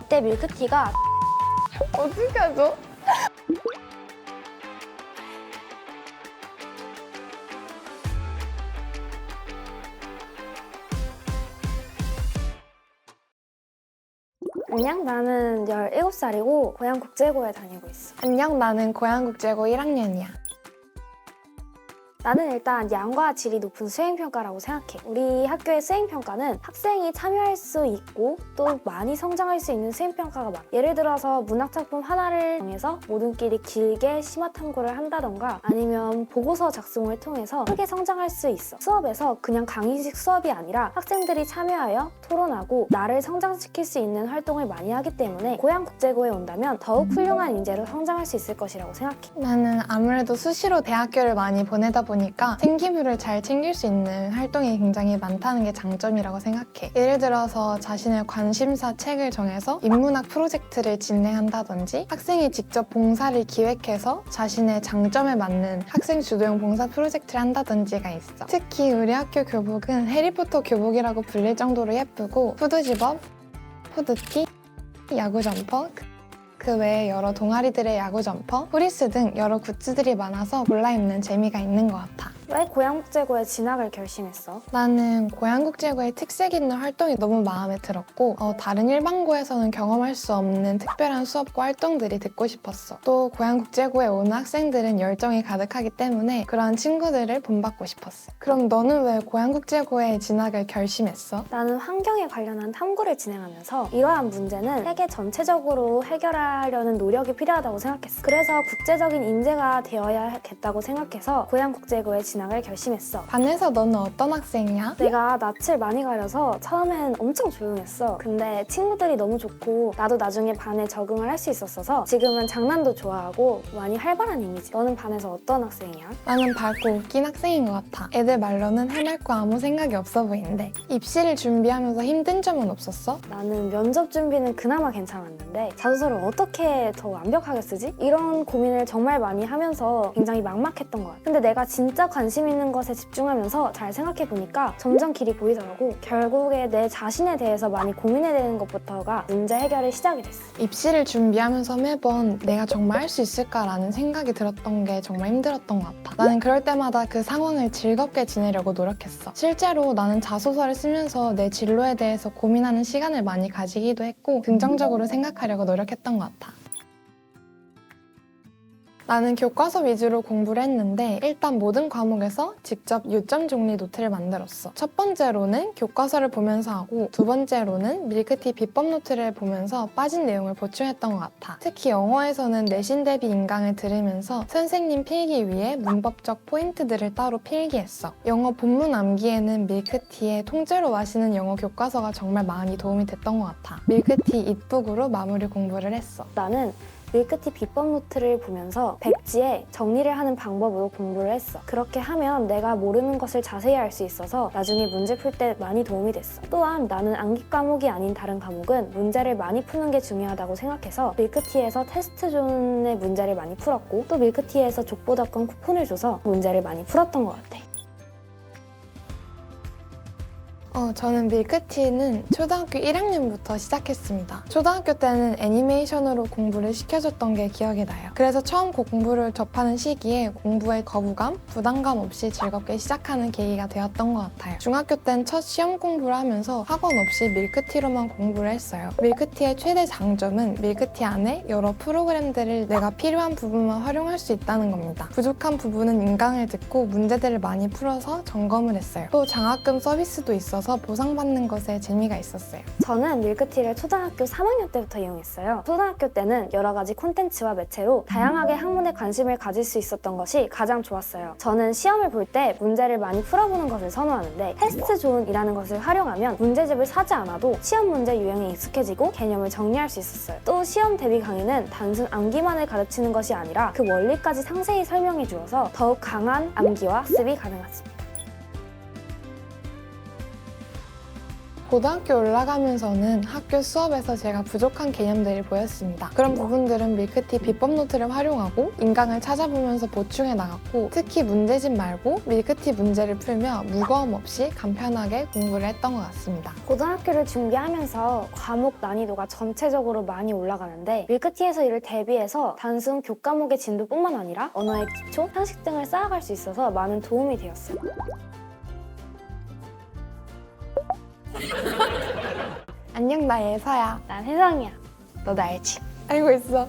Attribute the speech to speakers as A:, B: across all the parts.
A: 이때 밀크티가
B: 어떻게 하죠?
A: 안녕, 나는 17살이고 고양국제고에 다니고 있어.
B: 안녕, 나는 고양국제고 1학년이야.
A: 나는 일단 양과 질이 높은 수행평가라고 생각해. 우리 학교의 수행평가는 학생이 참여할 수 있고 또 많이 성장할 수 있는 수행평가가 많아. 예를 들어서 문학작품 하나를 정해서 모두끼리 길게 심화 탐구를 한다던가 아니면 보고서 작성을 통해서 크게 성장할 수 있어. 수업에서 그냥 강의식 수업이 아니라 학생들이 참여하여 토론하고 나를 성장시킬 수 있는 활동을 많이 하기 때문에 고양국제고에 온다면 더욱 훌륭한 인재로 성장할 수 있을 것이라고 생각해.
B: 나는 아무래도 수시로 대학교를 많이 보내다 보니까 생기부를 잘 챙길 수 있는 활동이 굉장히 많다는 게 장점이라고 생각해. 예를 들어서 자신의 관심사 책을 정해서 인문학 프로젝트를 진행한다든지 학생이 직접 봉사를 기획해서 자신의 장점에 맞는 학생 주도형 봉사 프로젝트를 한다든지가 있어. 특히 우리 학교 교복은 해리포터 교복이라고 불릴 정도로 예쁘고 후드집업, 후드티, 야구 점퍼, 그 외에 여러 동아리들의 야구 점퍼, 후리스 등 여러 굿즈들이 많아서 골라 입는 재미가 있는 것 같아.
A: 왜 고양국제고에 진학을 결심했어?
B: 나는 고양국제고의 특색 있는 활동이 너무 마음에 들었고 다른 일반고에서는 경험할 수 없는 특별한 수업과 활동들이 듣고 싶었어. 또 고양국제고에 오는 학생들은 열정이 가득하기 때문에 그런 친구들을 본받고 싶었어. 그럼 너는 왜 고양국제고에 진학을 결심했어?
A: 나는 환경에 관련한 탐구를 진행하면서 이러한 문제는 세계 전체적으로 해결하려는 노력이 필요하다고 생각했어. 그래서 국제적인 인재가 되어야겠다고 생각해서 고양국제고에 진학을 결심했어.
B: 반에서 너는 어떤 학생이야?
A: 내가 낯을 많이 가려서 처음엔 엄청 조용했어. 근데 친구들이 너무 좋고 나도 나중에 반에 적응을 할 수 있었어서 지금은 장난도 좋아하고 많이 활발한 이미지. 너는 반에서 어떤 학생이야?
B: 나는 밝고 웃긴 학생인 것 같아. 애들 말로는 해맑고 아무 생각이 없어 보이는데 입시를 준비하면서 힘든 점은 없었어?
A: 나는 면접 준비는 그나마 괜찮았는데 자소서를 어떻게 더 완벽하게 쓰지? 이런 고민을 정말 많이 하면서 굉장히 막막했던 것 같아. 근데 내가 진짜 관심 있는 것에 집중하면서 잘 생각해보니까 점점 길이 보이더라고. 결국에 내 자신에 대해서 많이 고민해야 되는 것부터가 문제 해결의 시작이 됐어.
B: 입시를 준비하면서 매번 내가 정말 할 수 있을까라는 생각이 들었던 게 정말 힘들었던 것 같아. 나는 그럴 때마다 그 상황을 즐겁게 지내려고 노력했어. 실제로 나는 자소서를 쓰면서 내 진로에 대해서 고민하는 시간을 많이 가지기도 했고 긍정적으로 생각하려고 노력했던 것 같아. 나는 교과서 위주로 공부를 했는데 일단 모든 과목에서 직접 요점 정리 노트를 만들었어. 첫 번째로는 교과서를 보면서 하고 두 번째로는 밀크티 비법 노트를 보면서 빠진 내용을 보충했던 것 같아. 특히 영어에서는 내신 대비 인강을 들으면서 선생님 필기 위해 문법적 포인트들을 따로 필기했어. 영어 본문 암기에는 밀크티의 통째로 마시는 영어 교과서가 정말 많이 도움이 됐던 것 같아. 밀크티 잇북으로 마무리 공부를 했어.
A: 나는 밀크티 비법 노트를 보면서 백지에 정리를 하는 방법으로 공부를 했어. 그렇게 하면 내가 모르는 것을 자세히 알 수 있어서 나중에 문제 풀 때 많이 도움이 됐어. 또한 나는 암기 과목이 아닌 다른 과목은 문제를 많이 푸는 게 중요하다고 생각해서 밀크티에서 테스트 존의 문제를 많이 풀었고 또 밀크티에서 족보답권 쿠폰을 줘서 문제를 많이 풀었던 것 같아.
B: 저는 밀크티는 초등학교 1학년부터 시작했습니다. 초등학교 때는 애니메이션으로 공부를 시켜줬던 게 기억이 나요. 그래서 처음 공부를 접하는 시기에 공부에 거부감, 부담감 없이 즐겁게 시작하는 계기가 되었던 것 같아요. 중학교 땐 첫 시험 공부를 하면서 학원 없이 밀크티로만 공부를 했어요. 밀크티의 최대 장점은 밀크티 안에 여러 프로그램들을 내가 필요한 부분만 활용할 수 있다는 겁니다. 부족한 부분은 인강을 듣고 문제들을 많이 풀어서 점검을 했어요. 또 장학금 서비스도 있어서 보상받는 것에 재미가 있었어요.
A: 저는 밀크티를 초등학교 3학년 때부터 이용했어요. 초등학교 때는 여러 가지 콘텐츠와 매체로 다양하게 학문에 관심을 가질 수 있었던 것이 가장 좋았어요. 저는 시험을 볼 때 문제를 많이 풀어보는 것을 선호하는데 테스트 존이라는 것을 활용하면 문제집을 사지 않아도 시험 문제 유형에 익숙해지고 개념을 정리할 수 있었어요. 또 시험 대비 강의는 단순 암기만을 가르치는 것이 아니라 그 원리까지 상세히 설명해 주어서 더욱 강한 암기와 학습이 가능했습니다.
B: 고등학교 올라가면서는 학교 수업에서 제가 부족한 개념들이 보였습니다. 그런 부분들은 밀크티 비법 노트를 활용하고 인강을 찾아보면서 보충해 나갔고, 특히 문제집 말고 밀크티 문제를 풀며 무거움 없이 간편하게 공부를 했던 것 같습니다.
A: 고등학교를 준비하면서 과목 난이도가 전체적으로 많이 올라가는데 밀크티에서 이를 대비해서 단순 교과목의 진도뿐만 아니라 언어의 기초, 상식 등을 쌓아갈 수 있어서 많은 도움이 되었어요.
B: 안녕, 나 예서야.
A: 난 혜정이야.
B: 너도 알지? 알고 있어.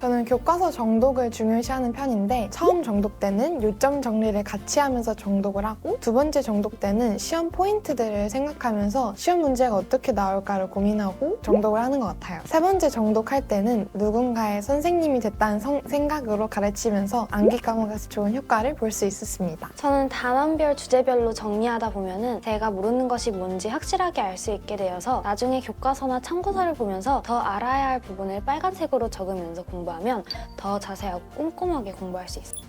B: 저는 교과서 정독을 중요시하는 편인데, 처음 정독 때는 요점 정리를 같이 하면서 정독을 하고, 두 번째 정독 때는 시험 포인트들을 생각하면서 시험 문제가 어떻게 나올까를 고민하고 정독을 하는 것 같아요. 세 번째 정독할 때는 누군가의 선생님이 됐다는 생각으로 가르치면서 암기 과목에서 좋은 효과를 볼 수 있었습니다.
A: 저는 단원별, 주제별로 정리하다 보면은 제가 모르는 것이 뭔지 확실하게 알 수 있게 되어서 나중에 교과서나 참고서를 보면서 더 알아야 할 부분을 빨간색으로 적으면서 공부하면 더 자세하고 꼼꼼하게 공부할 수 있어요.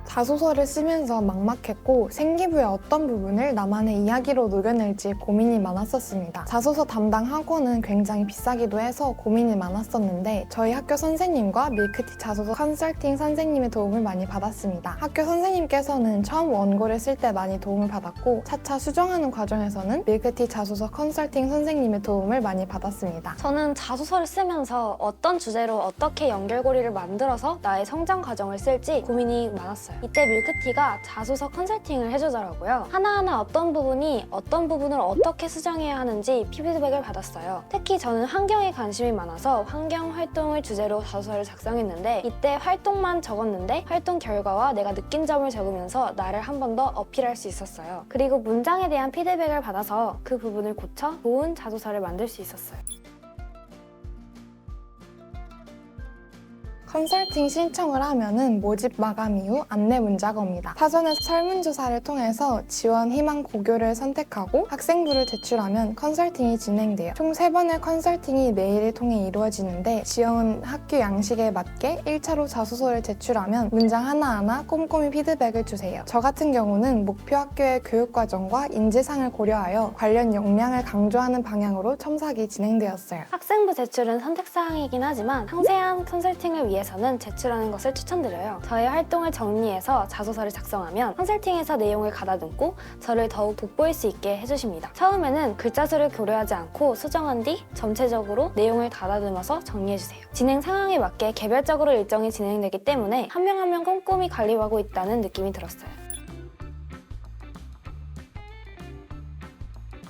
B: 자소서를 쓰면서 막막했고, 생기부의 어떤 부분을 나만의 이야기로 녹여낼지 고민이 많았었습니다. 자소서 담당 학원은 굉장히 비싸기도 해서 고민이 많았었는데, 저희 학교 선생님과 밀크티 자소서 컨설팅 선생님의 도움을 많이 받았습니다. 학교 선생님께서는 처음 원고를 쓸 때 많이 도움을 받았고, 차차 수정하는 과정에서는 밀크티 자소서 컨설팅 선생님의 도움을 많이 받았습니다.
A: 저는 자소서를 쓰면서 어떤 주제로 어떻게 연결고리를 만들어서 나의 성장 과정을 쓸지 고민이 많았어요. 이때 밀크티가 자소서 컨설팅을 해주더라고요. 하나하나 어떤 부분을 어떻게 수정해야 하는지 피드백을 받았어요. 특히 저는 환경에 관심이 많아서 환경 활동을 주제로 자소서를 작성했는데, 이때 활동만 적었는데 활동 결과와 내가 느낀 점을 적으면서 나를 한 번 더 어필할 수 있었어요. 그리고 문장에 대한 피드백을 받아서 그 부분을 고쳐 좋은 자소서를 만들 수 있었어요.
B: 컨설팅 신청을 하면은 모집 마감 이후 안내 문자가 옵니다. 사전에 설문조사를 통해서 지원 희망 고교를 선택하고 학생부를 제출하면 컨설팅이 진행돼요. 총 3번의 컨설팅이 메일을 통해 이루어지는데, 지원 학교 양식에 맞게 1차로 자소서를 제출하면 문장 하나하나 꼼꼼히 피드백을 주세요. 저 같은 경우는 목표 학교의 교육과정과 인재상을 고려하여 관련 역량을 강조하는 방향으로 첨삭이 진행되었어요.
A: 학생부 제출은 선택사항이긴 하지만 상세한 컨설팅을 위해서는 제출하는 것을 추천드려요. 저의 활동을 정리해서 자소서를 작성하면 컨설팅에서 내용을 가다듬고 저를 더욱 돋보일 수 있게 해주십니다. 처음에는 글자 수를 고려하지 않고 수정한 뒤 전체적으로 내용을 가다듬어서 정리해주세요. 진행 상황에 맞게 개별적으로 일정이 진행되기 때문에 한 명 한 명 꼼꼼히 관리하고 있다는 느낌이 들었어요.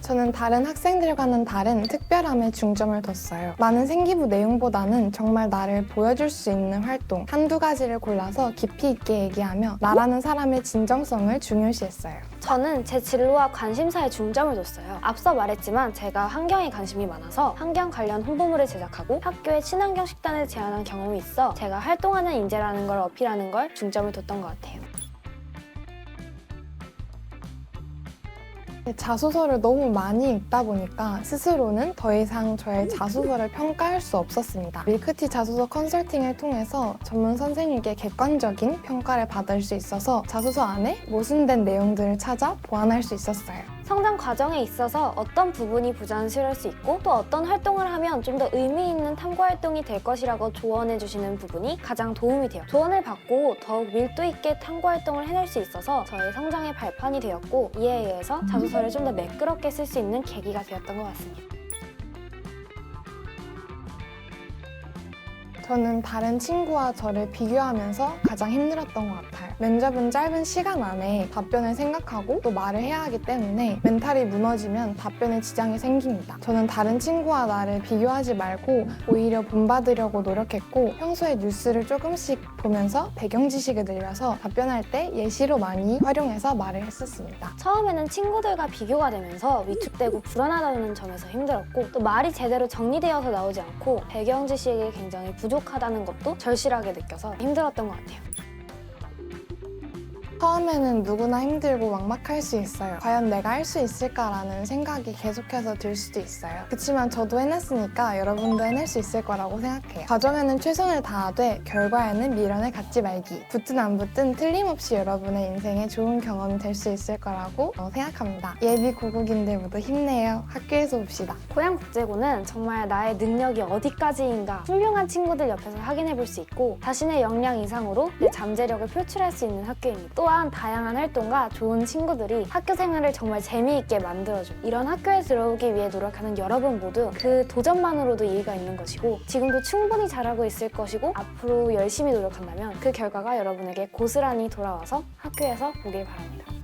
B: 저는 다른 학생들과는 다른 특별함에 중점을 뒀어요. 많은 생기부 내용보다는 정말 나를 보여줄 수 있는 활동 한두 가지를 골라서 깊이 있게 얘기하며 나라는 사람의 진정성을 중요시했어요.
A: 저는 제 진로와 관심사에 중점을 뒀어요. 앞서 말했지만 제가 환경에 관심이 많아서 환경 관련 홍보물을 제작하고 학교에 친환경 식단을 제안한 경험이 있어 제가 활동하는 인재라는 걸 어필하는 걸 중점을 뒀던 것 같아요.
B: 자소서를 너무 많이 읽다 보니까 스스로는 더 이상 저의 자소서를 평가할 수 없었습니다. 밀크티 자소서 컨설팅을 통해서 전문 선생님께 객관적인 평가를 받을 수 있어서 자소서 안에 모순된 내용들을 찾아 보완할 수 있었어요.
A: 성장 과정에 있어서 어떤 부분이 부자연스러울 수 있고 또 어떤 활동을 하면 좀 더 의미 있는 탐구 활동이 될 것이라고 조언해 주시는 부분이 가장 도움이 돼요. 조언을 받고 더욱 밀도 있게 탐구 활동을 해낼 수 있어서 저의 성장의 발판이 되었고, 이에 의해서 자소서를 좀 더 매끄럽게 쓸 수 있는 계기가 되었던 것 같습니다.
B: 저는 다른 친구와 저를 비교하면서 가장 힘들었던 것 같아요. 면접은 짧은 시간 안에 답변을 생각하고 또 말을 해야 하기 때문에 멘탈이 무너지면 답변에 지장이 생깁니다. 저는 다른 친구와 나를 비교하지 말고 오히려 본받으려고 노력했고, 평소에 뉴스를 조금씩 보면서 배경 지식을 늘려서 답변할 때 예시로 많이 활용해서 말을 했었습니다.
A: 처음에는 친구들과 비교가 되면서 위축되고 불안하다는 점에서 힘들었고, 또 말이 제대로 정리되어서 나오지 않고 배경 지식이 굉장히 부족하다는 것도 절실하게 느껴서 힘들었던 것 같아요.
B: 처음에는 누구나 힘들고 막막할 수 있어요. 과연 내가 할 수 있을까라는 생각이 계속해서 들 수도 있어요. 그치만 저도 해냈으니까 여러분도 해낼 수 있을 거라고 생각해요. 과정에는 최선을 다하되 결과에는 미련을 갖지 말기. 붙든 안 붙든 틀림없이 여러분의 인생에 좋은 경험이 될 수 있을 거라고 생각합니다. 예비 고국인들 모두 힘내요. 학교에서 봅시다.
A: 고양국제고는 정말 나의 능력이 어디까지인가 훌륭한 친구들 옆에서 확인해 볼 수 있고 자신의 역량 이상으로 내 잠재력을 표출할 수 있는 학교입니다. 또한 다양한 활동과 좋은 친구들이 학교 생활을 정말 재미있게 만들어줘요. 이런 학교에 들어오기 위해 노력하는 여러분 모두 그 도전만으로도 의의가 있는 것이고 지금도 충분히 잘하고 있을 것이고 앞으로 열심히 노력한다면 그 결과가 여러분에게 고스란히 돌아와서 학교에서 보길 바랍니다.